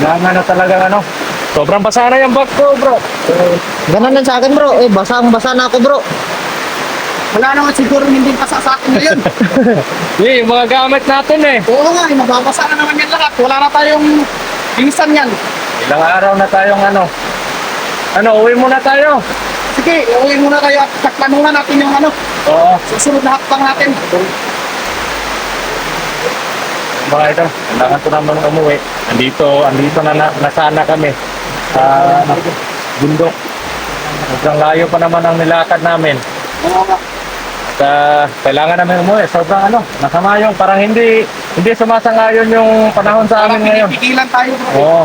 Kailangan na talaga ano. Sobrang basa na yung bag ko, bro. Ganun din sa akin bro, basang-basa na ako bro. Wala naman siguro hindi pasa sa akin ngayon. Yung mga gamit natin eh. Oo nga, mababasa na naman yan lahat. Wala na tayong bilisan yan. Ilang araw na tayong ano. Uwi muna tayo. Sige, uwi muna kayo at takpanuhan natin yung Oo. susunod na hakbang natin. Mga ito, kailangan ko naman umuwi. Andito na nasana kami. Sa bundok. Hanggang layo pa naman ang nilakad namin. Oo nga. At kailangan namin umuwi. Sobrang masama yung parang hindi sumasang-ayon yung panahon sa amin ngayon. Pigilan tayo. Bro. Oo.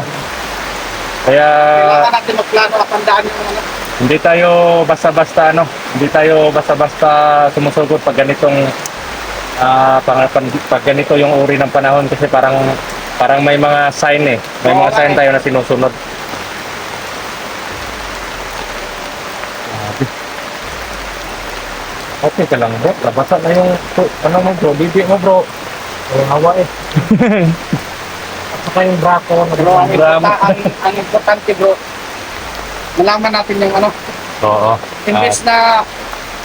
Kaya Kailangan natin magplano at tandaan yung hindi tayo basta-basta sumusugod pag ganitong pag ganito yung uri ng panahon kasi parang may mga sign eh. May mga sign tayo na sinusunod. Okay ka lang bro, nabasa na yung mo bro, bibi mo bro. Hawa eh. At saka yung brako, Bro, ang importante bro, malaman natin yung Oo.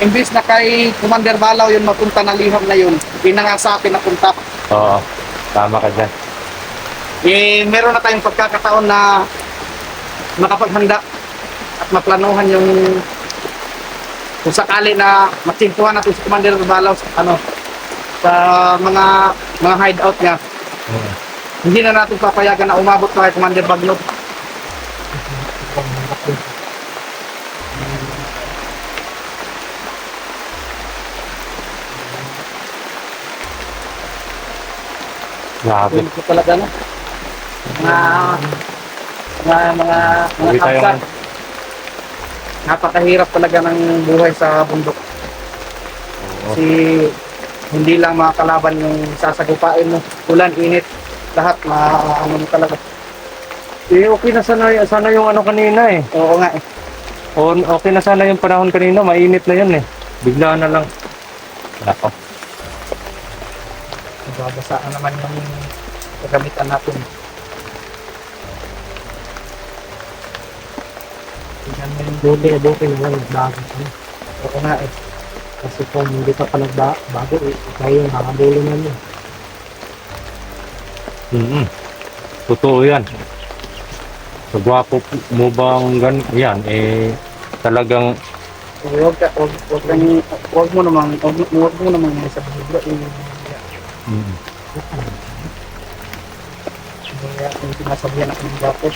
imbes na kay Commander Balaw yun mapunta na liham na yun, hindi na nga sa atin napunta. Oo. Tama ka dyan. Meron na tayong pagkakataon na makapaghanda at maplanuhan yung kung sakali na matsintuhan natin si Commander Balaw sa mga hideout niya. Hindi na natin papayagan na umabot pa kay Commander Baglot. Grabe. Yun po talaga mga Uwi tayo kapsa. ngayon. Napakahirap talaga ng buhay sa bundok. Kasi hindi lang mga kalaban yung sasagupain mo. Ulan, init, lahat mo talaga. Okay na sana yung kanina eh. Oo nga eh. Okay na sana yung panahon kanina, mainit na yun eh. Bigla na lang. Nako. Babasa na naman yung gagamitan natin. Tingnan mo yung buti naman bago. Oo nga eh. Kasi kung hindi pa pala bago eh, tayo yung makabulo na yun. Totoo yan. Sa gwapo mo bang yan eh talagang Huwag mo namang sa libro yung sinasabihan ako ng gapo.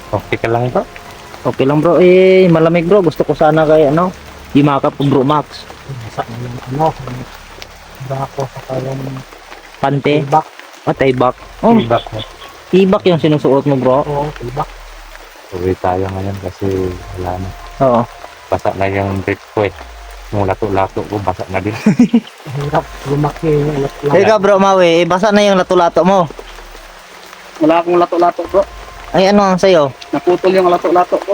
okay ka lang ba? Okay lang bro, malamig bro, gusto ko sana kay Imakap ko bro Max. Sa yung gapo sa yung Pante, tibak. taybak. Oh, Feedback mo. tibak yung sinusuot mo bro. Oo, tibak. Uwi tayo ngayon kasi wala na. Oo. Basa na yung brief ko eh. Yung lato-lato ko, basa na din. Hirap lumaki yung Ikaw bro Maui, basa na yung lato-lato mo. Wala akong lato-lato bro. Ay ano ang sayo? Naputol yung lato-lato ko.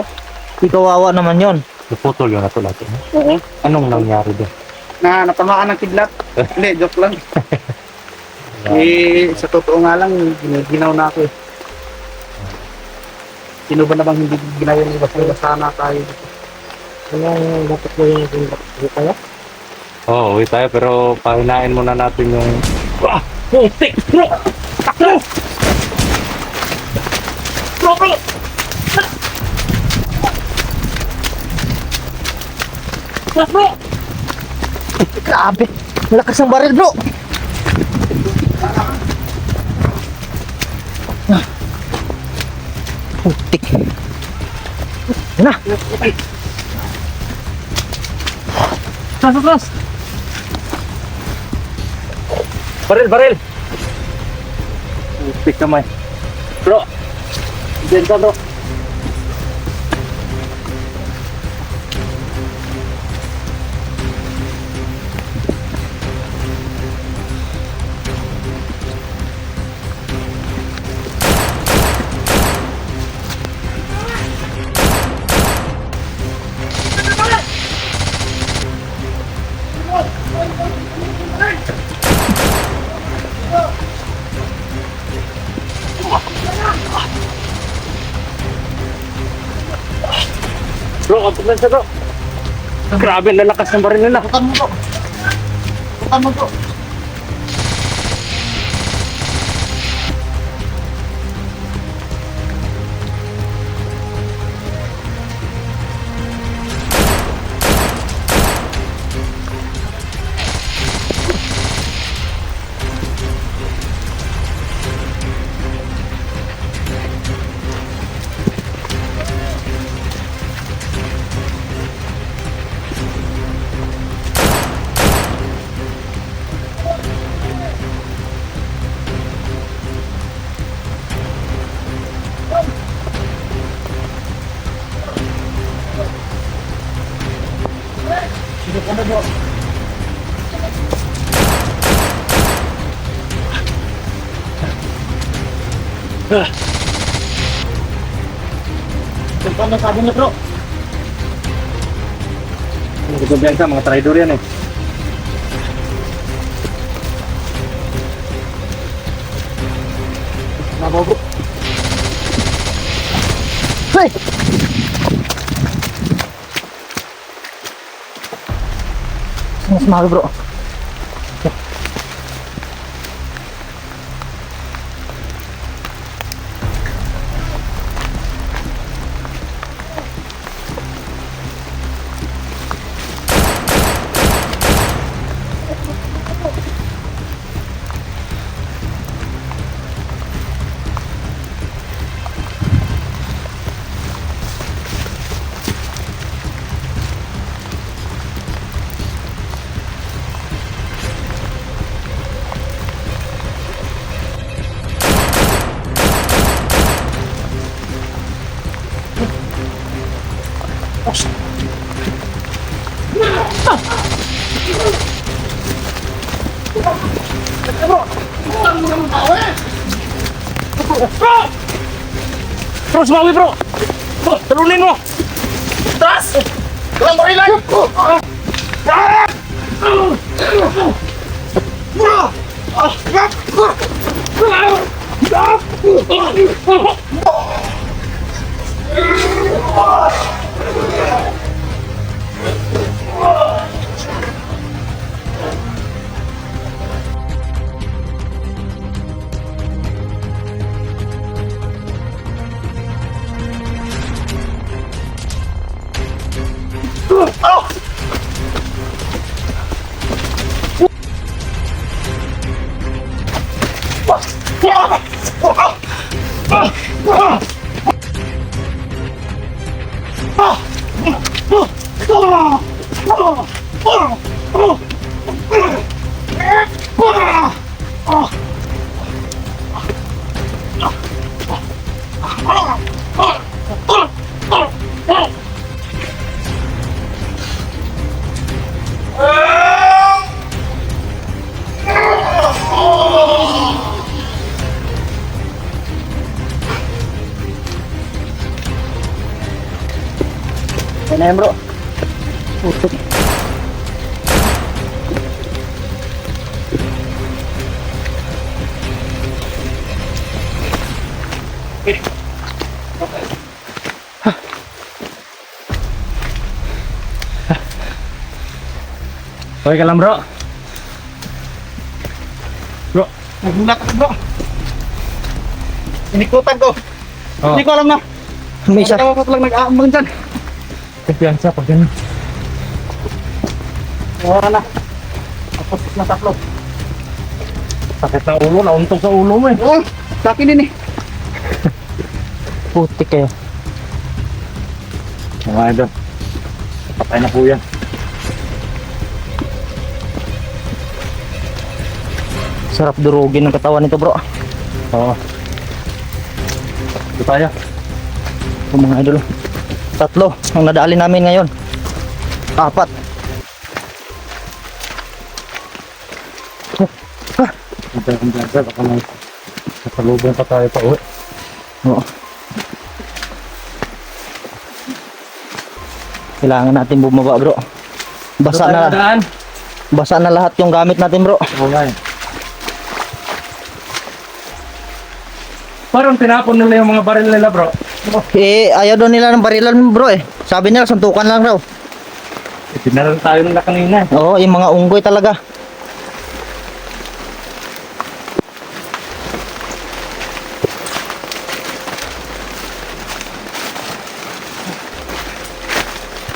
Ikawawa naman yon. Naputol yung lato-lato mo. Oo. Anong nangyari doon? Natamaan ng kidlat. Hindi, joke lang. Sa totoo nga lang, ginaw na ako eh. Sino ba namang hindi ginaw yung basta na tayo? Ano dapat mo yung kaya? Oo, uwi tayo pero pahinain muna natin yung... Putik! Bro! Takbo! Bro! Bro! Grabe, malakas ang baril bro. Putik. Yan na. Atras! Baril! Pick kamay. Bro! Diyan ka bro. Bro, kapag sa bro. Grabe, lalakas ng baril nila. Bukan mo bro. Bukan mo bro. Saan na sabi niya bro? Hindi ko biyansa, mga traidor yan eh. Nabaw bro. Hey! Mas mahal bro. Bro, sumawi bro! Bro, talunin mo! Taas! Walang barilan! Yan na yan bro. Putok. Okay ka lang bro? Bro, Nagulat ako bro. Inikutan ko. oh, Hindi ko alam na. May isa. Ako ko lang nag-aambang dyan. kumpiyansa pag ganun. Wala na. Tapos na tatlo. Sakit na ulo, nauntog sa ulo mo eh. Oo, sa akin din eh. Putik kayo. Mga idol, patay na po yan. Sarap durugin ng katawan nito bro. Oo. Ito tayo. Ito mga idol. 3 ang nadali namin ngayon. 4. Kumpiyansa, baka may nakalubong pa tayo pa uwi. Oo. Kailangan natin bumaba bro. Basa na, daan. basa na lahat yung gamit natin bro. Oo nga eh. Parang tinapon nila yung mga baril nila bro. Eh, ayaw daw nila ng barilan bro eh. Sabi nila, suntukan lang raw. Pinaral tayo nila kanina. Oo, yung mga unggoy talaga.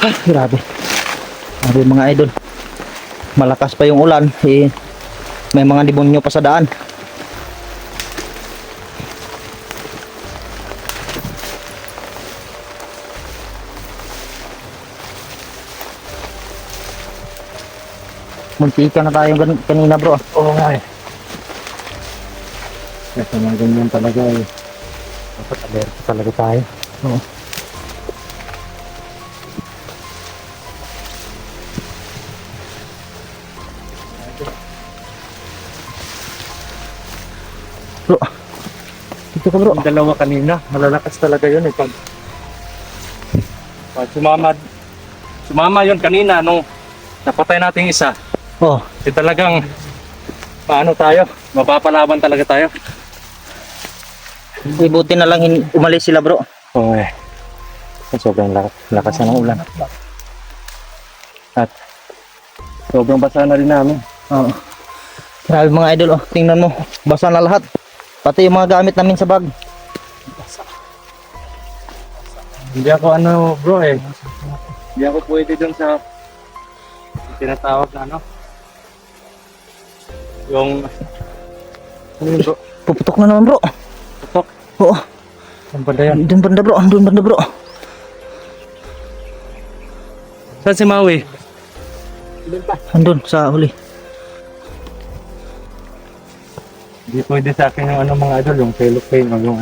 Ah, grabe. Grabe mga idol. Malakas pa yung ulan. Eh, may mga demonyo pa sa daan. Muntika na tayo kanina bro. Oo nga eh. Kasi mga ganyan talaga eh. Dapat alert talaga tayo. Oo. Bro, dito ka bro. Yung dalawa kanina, malalakas talaga yun eh. Pag sumama yun kanina nung napatay natin isa. Oh, Talagang paano tayo? Mapapalaban talaga tayo. ibuti na lang umalis sila bro. Oo eh. Sobrang lakas na ng ulan. At sobrang basa na rin namin. Oo. Grabe mga idol, oh. Tingnan mo, basa na lahat. Pati yung mga gamit namin sa bag. Hindi ako bro eh. Hindi ako pwede dun sa tinatawag na yung yun bro. Puputok na naman bro. Putok. Oo. Ang banda yan. Doon banda bro, doon banda bro. Saan si Maui? Andun sa huli. Hindi pwede sa akin yung mga idol, yung cellophane o yung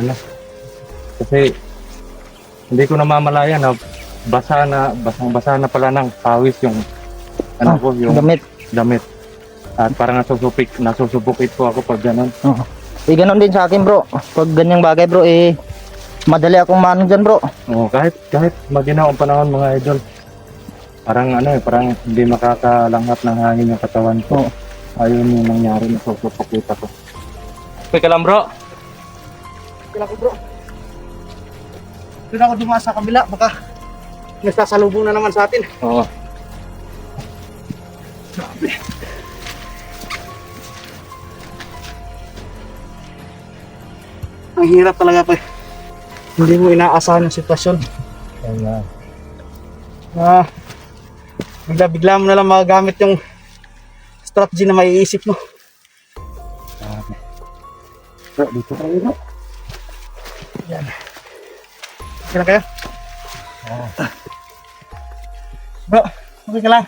Kasi hindi ko namamalayan na basa na pala ng pawis yung yung Damit. At parang nasusupukit po ako pag gano'n. Oo. Eh ganun din sa akin bro. Pag ganyang bagay bro, eh madali akong maano dyan bro. Oo, kahit maginaw ang panahon mga idol. Parang parang hindi makakalanghap ng hangin yung katawan ko. Oo. Ayun yung nangyari, nasusupukit ako. Okay ka lang bro? Kailan ko bro. Doon ako dumaan sa kabila, baka nasasalubong na naman sa atin. Oo. Ang hirap talaga pa. Hindi mo inaasahan yung sitwasyon. Ayan. Bigla mo na lang magagamit yung strategy na maiisip mo. Bro, dito tayo bro. Yan. Okay na kayo? Bro, okay ka lang?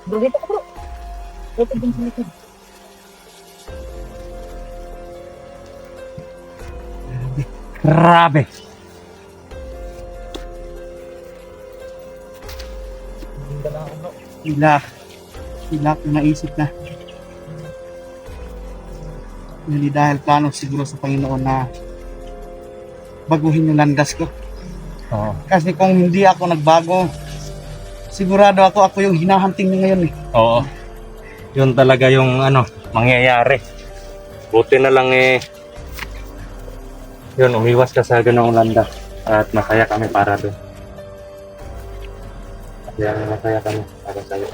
Bro, dito ka bro. Dito din sa likod. Grabe. Hila ko naisip na. Hindi dahil plano siguro sa Panginoon na baguhin yung landas ko. Oo. Kasi kung hindi ako nagbago, sigurado ako yung hinahunting niya ngayon eh. Oo. Yun talaga yung mangyayari. Buti na lang yun, umiwas ka sa ganong landa at masaya kami para doon. Kaya masaya kami para sa'yo.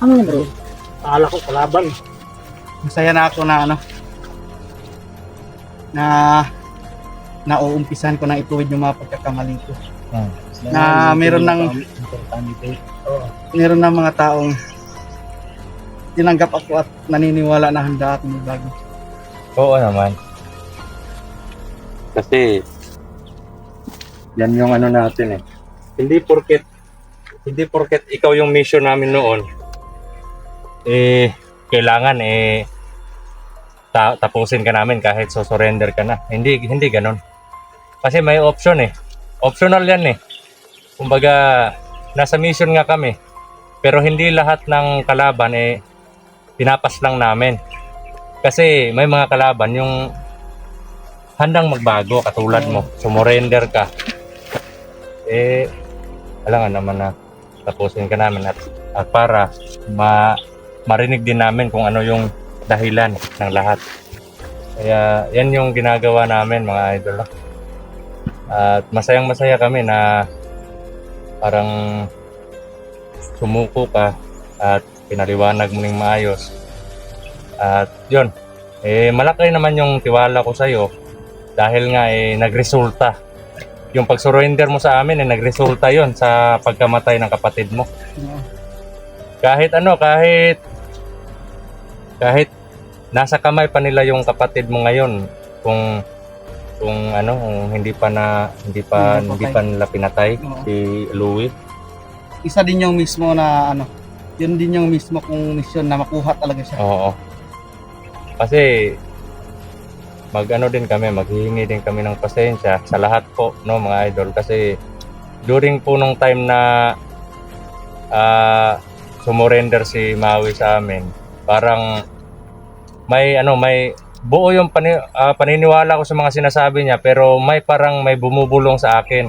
Ano na bro? Akala ko kalaban. Masaya na ako na nauumpisan ko na ituwid yung mga pagkakamali ko. Na meron ng mga taong tinanggap ako at naniniwala na handa ako magbago. Oo naman. Kasi yan yung natin eh. Hindi porket ikaw yung mission namin noon kailangan tapusin ka namin kahit surrender ka na. Hindi ganoon. Kasi may option eh. Optional yan eh. Kumbaga nasa mission nga kami. Pero hindi lahat ng kalaban pinapas lang namin. Kasi may mga kalaban yung handang magbago katulad mo. Sumurrender ka. kailangan naman na tapusin ka namin at para marinig din namin kung ano yung dahilan ng lahat. Kaya yan yung ginagawa namin mga idol. At masayang masaya kami na parang sumuko ka at pinaliwanag mo ng maayos. At yun, malaki naman yung tiwala ko sa'yo dahil nga nagresulta. Yung pag-surrender mo sa amin nagresulta yon sa pagkamatay ng kapatid mo. Kahit nasa kamay pa nila yung kapatid mo ngayon, kung hindi pa nila pinatay si Louie. Isa din yung mismo na yun din yung mismo kung mission na makuha talaga siya. Oo. Kasi maghihingi din kami ng pasensya sa lahat po, no mga idol, kasi during po nung time na sumurrender si Maui sa amin, parang may buo yung paniniwala ko sa mga sinasabi niya, pero may bumubulong sa akin,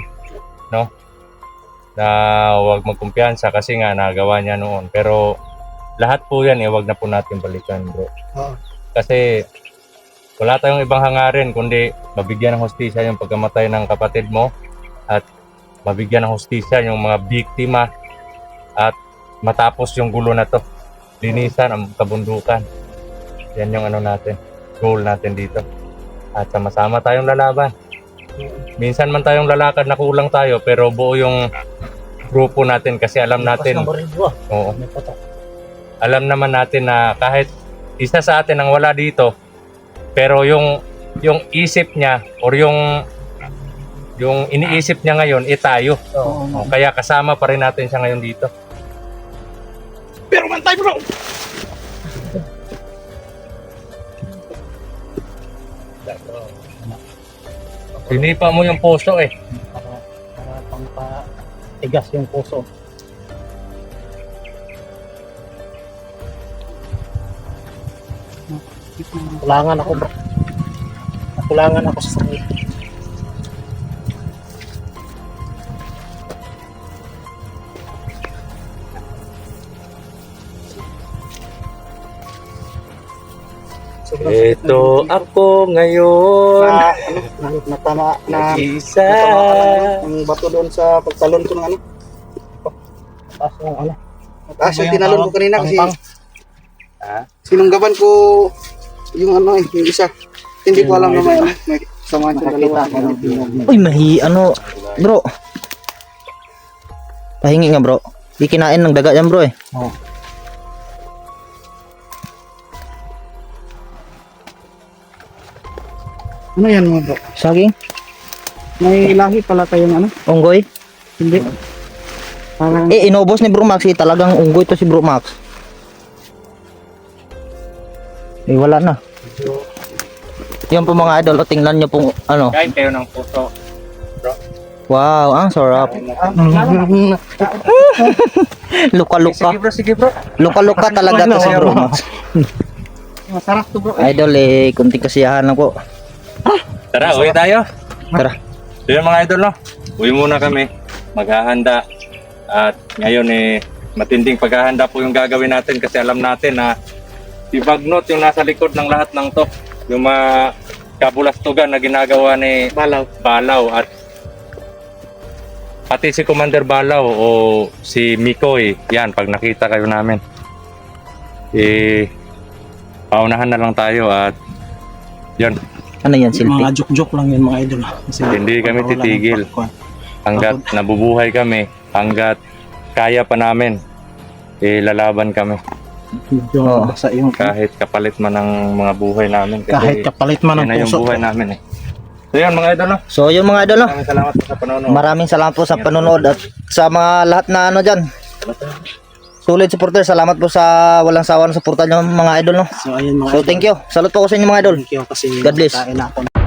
no, na huwag magkumpiyansa kasi nga nagawa niya noon. Pero lahat po yan huwag na po natin balikan, bro. Kasi wala tayong ibang hangarin kundi mabigyan ng hustisya yung pagkamatay ng kapatid mo at mabigyan ng hustisya yung mga biktima at matapos yung gulo na to. Linisan ang kabundukan. Yan yung goal natin dito. At sama-sama tayong lalaban. Minsan man tayong lalakad na kulang tayo pero buo yung grupo natin kasi alam natin. Oo. Alam naman natin na kahit isa sa atin ang wala dito, pero yung isip niya or yung iniisip niya ngayon tayo. Kaya kasama pa rin natin siya ngayon dito. Pero man tayo, bro! Sinipa mo yung puso Para pampatigas yung puso. Kulangan ako, bro. Kulangan ako sa sakit. Ito ako ngayon. Natama na Isa. ang bato doon sa pagtalon ko ng Taas yung taas yung tinalon ko kanina kasi Ha? sinunggaban ko yung yung isa. Hindi ko alam na may samahan yung dalawa. Uy, bro. Pahingi nga, bro. Di kinain ng daga yan, bro eh. Ano yan mga bro? Saging? May lahi pala kayong Unggoy? Hindi. Parang Inubos ni Bro Max talagang unggoy to si Bro Max. Wala na. Yan po mga idol, tingnan nyo pong Kain kayo ng puso. Wow, ang sarap. Luka-luka. Sige bro. Luka-luka talaga to si Bro Max. masarap to bro. Idol kunting kasiyahan lang po. Tara, uwi tayo. Tara. So yun mga idol, no? Uwi muna kami. Maghahanda. At ngayon matinding paghahanda po yung gagawin natin kasi alam natin na si Bagnot yung nasa likod ng lahat ng to. Yung mga kabulastugan na ginagawa ni Balaw at pati si Commander Balaw o si Mikoy. Yan, pag nakita kayo namin. Paunahan na lang tayo at yun. Ano yan, silpi? Mga joke-joke lang yun mga idol. Kasi Hindi kami wala titigil. nang popcorn. Hanggat nabubuhay kami, hanggat kaya pa namin, lalaban kami. Medyo basa yung Kahit kapalit man ng mga buhay namin. Kasi kahit kapalit man yan ng na yung puso. buhay namin So yun mga idol, no? So yun mga idol, no? Maraming salamat po sa panonood. Maraming salamat po sa panonood at sa mga lahat na dyan. Solid supporter, salamat po sa walang sawa na suporta nyo mga idol, no? So ayun mga So thank you. Salute po ko sa inyo mga idol. Thank you kasi God bless. kain na ako.